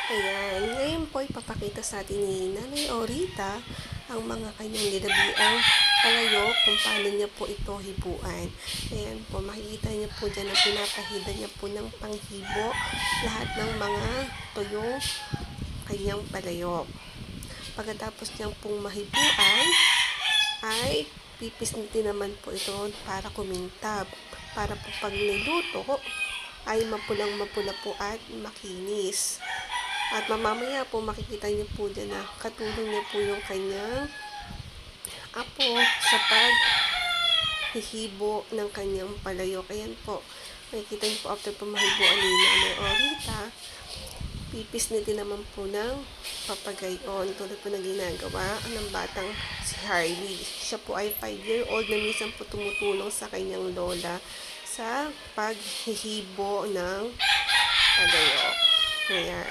Ayan, ngayon po ipapakita sa atin ni Nanay Orita ang mga kanyang nilabiang palayok kung paano niya po ito hibuan. Ayan po, makikita niyo po dyan na pinapahida niya po ng panghibo lahat ng mga tuyong kanyang palayok. Pagkatapos niyang pong mahibuan, ay pipisnitin naman po ito para kumintab. Para po pag niluto, ay mapulang-mapula po at makinis. At mamamaya po makikita niyo po dyan na katulong niya po yung kanyang apo sa paghihibo ng kanyang palayok. Ayan po, makikita niyo po after po mahibuan ni Nanay Orita, pipisnitin naman po ng papagayon tulad po na ginagawa ng batang si Harley. Siya po ay 5-year-old na minsan po tumutulong sa kanyang lola sa paghihibo ng palayok. Ayan.